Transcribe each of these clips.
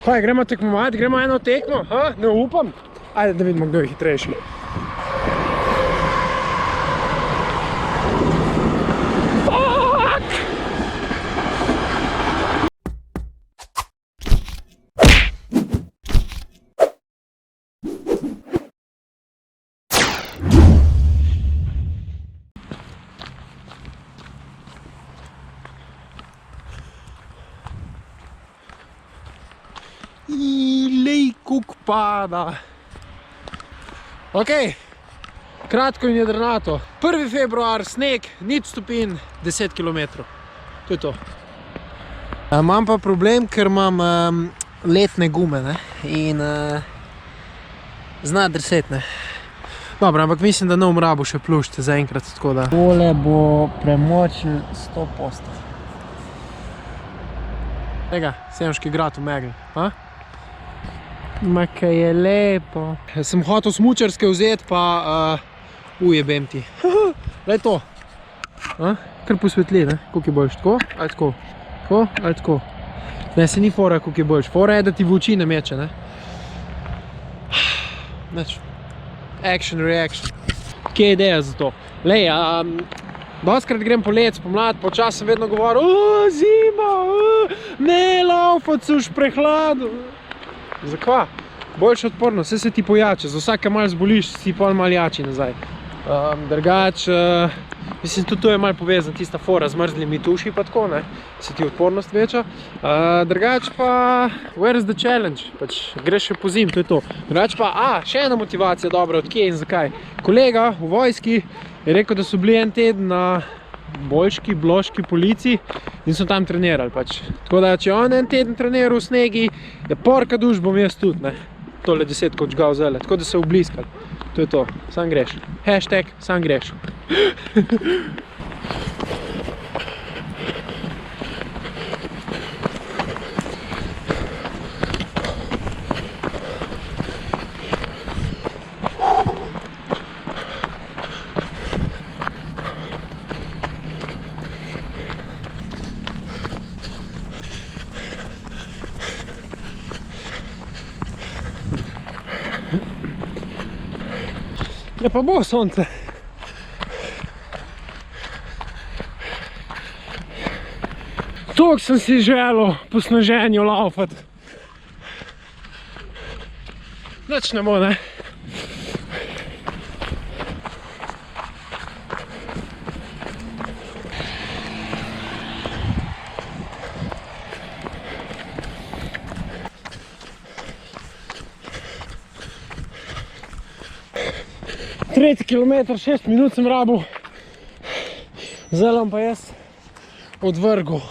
Kaj, gremo tekmovati, gremo eno tekmo, ha? Ne upam. Ajde da vidimo, kdo je hitrejši. Lej, kuk pada. Ok, kratko in jedrnato. 1. februar, sneg, nič stopinj, 10 km. To je to. Imam pa problem, ker imam letne gume, ne? In zna drset, ne? Dobro, ampak mislim, da ne bom rabil še plušč zaenkrat, tako da. Tole bo premočil 100%. Tega, Semiški grad v megli, ha? Ma kaj je lepo. Sem hotel smučarske vzeti, pa ujebem ti. Lej to. Kar posvetli, ne? Koliko je boljš, tako? Ali tako? Tako? Ali tako? Ne, se ni fora, koliko je boljš. Fora je, da ti v oči ne meče, ne? Neč. Action, reaction. Kje je ideja za to? Lej, doskrat grem po let, pomlad, počas sem vedno govoril, zima, ne laufat se už prehladu. Zakva? Boljša odpornost, vse se ti pojače, za vsake malo zboliš, si pol malo jači nazaj. Drugač, mislim, tudi to je malo povezan, tista fora z mrzlimi tuši pa tako, ne, se ti odpornost veča. Drugač pa, where's the challenge? Pač greš še po zim, to je to. Drugač pa, še ena motivacija dobra, od kje in zakaj. Kolega v vojski je rekel, da so bili en teden na Bolški, Bloški polici in so tam trenirali pač. Tako da, če on en teden treniral v snegi, je porka duš bom jaz tudi, ne. Tole 10 kot žgal zele, tako da se obliskali. To je to, sam greš. Hashtag, sam greš. Ja pa bo sonce. Toliko sem si želel po sneženju laufati. Nič ne bo, ne? Tretji kilometer, 6 minut sem rabil. Zdaj bom pa jaz odvrgel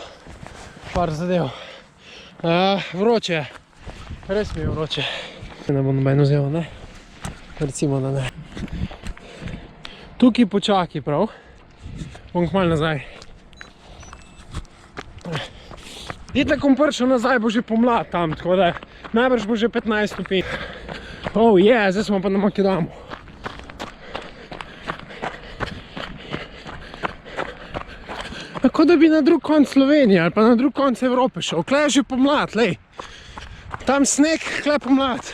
par zadev. Vroče je. Res mi je vroče. Ne bom nobeno vzel, ne? Recimo, da ne. Tukaj počaki prav. Bom kmalu nazaj. Itak bom prišel nazaj, bo že pomlad tam, tako da najbrž bo že 15 stopinj. Oh yeah, zdaj smo pa na Makedamu. Tako da bi na drug konc Slovenije ali pa na drug konc Evrope šel. Kle je že pomlad, lej. Tam sneg, kle pomlad.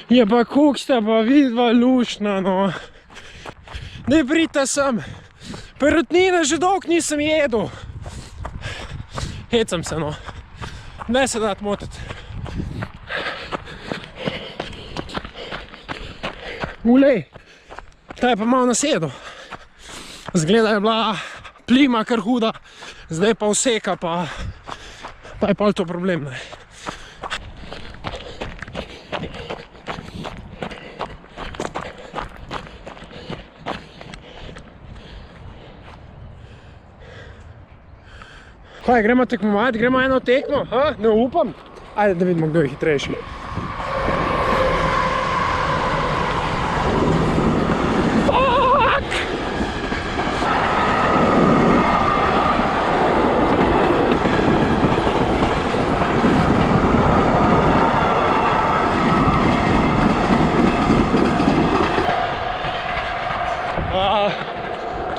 Je pa kuk sta pa vidva lušna, no. Daj pridite sem. Perutnine že dolgo nisem jedel. Hecam se, no. Ne se dat motiti. Ulej. Ta je pa malo nasedel. Zgleda je bila plima kar huda, zdaj pa vseka, pa je pol to problem, ne. Kaj, gremo tekmovati, gremo eno tekmo, ha? Ne upam. Ajde da vidimo, kdo je hitrejši.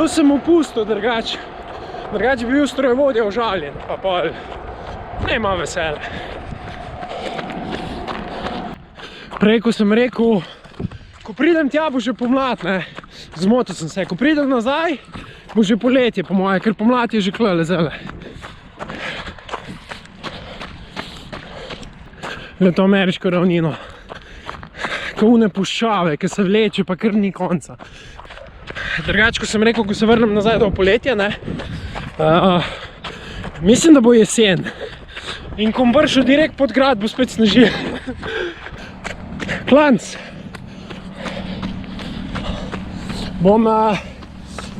To sem opustil, drugače. Drugače bi bil strojevodja užaljen, pa pol ne ima vesele. Prej, ko sem rekel, ko pridem tja, bo že pomlad, ne. Zmotil sem se, ko pridem nazaj, bo že poletje po moje, ker pomlad je že klele zele. Le to ameriško ravnino. Ko une puščave, ki se vleče, pa kar ni konca. Drugače, ko sem rekel, ko se vrnem nazaj do poletja, ne, mislim, da bo jesen. In ko bom vršel direkt pod grad, bo spet snežil. Klanc. Bom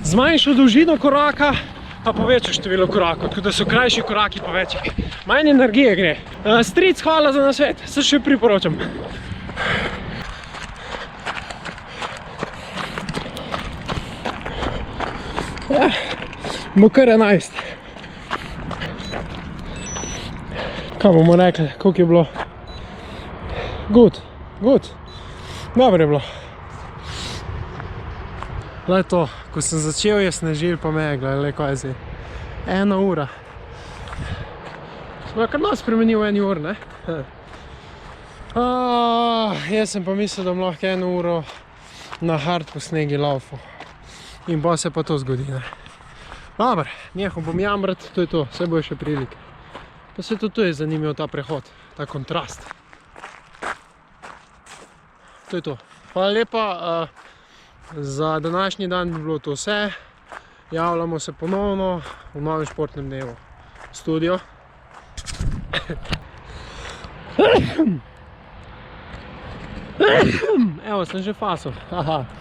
zmanjšal dolžino koraka, pa povečal število korakov, tako da so krajši koraki pa večji. Manj energije gre. Stric, hvala za nasvet, se še priporočam. Ja, bo kar 11. Kaj bomo rekli, koliko je bilo? Good. Dobro je bilo. Glej to, ko sem začel je snežil pa megla, le kaj je zdaj. 1 ura. Smo kar nas spremenil v 1 ur, ne? Jaz sem pa mislil, da bom lahko 1 uro na hard po snegi laufal. In pa se pa to zgodi, ne. Dobar, nehal bom jamrat, to je to, vse bo še prilike. Pa se tudi tu je zanimiv ta prehod, ta kontrast. To je to. Hvala lepa, za današnji dan bi bilo to vse. Javljamo se ponovno v novem športnem dnevu. Studio. Evo, sem že fasil.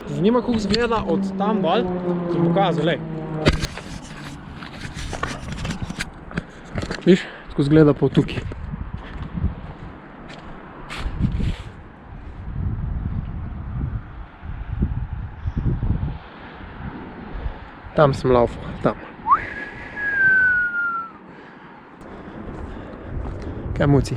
Zanima, kako izgleda od tam dol. Ti pokazal, lej. Viš, tako izgleda pa tukaj. Tam sem laufal, tam. Kaj muci?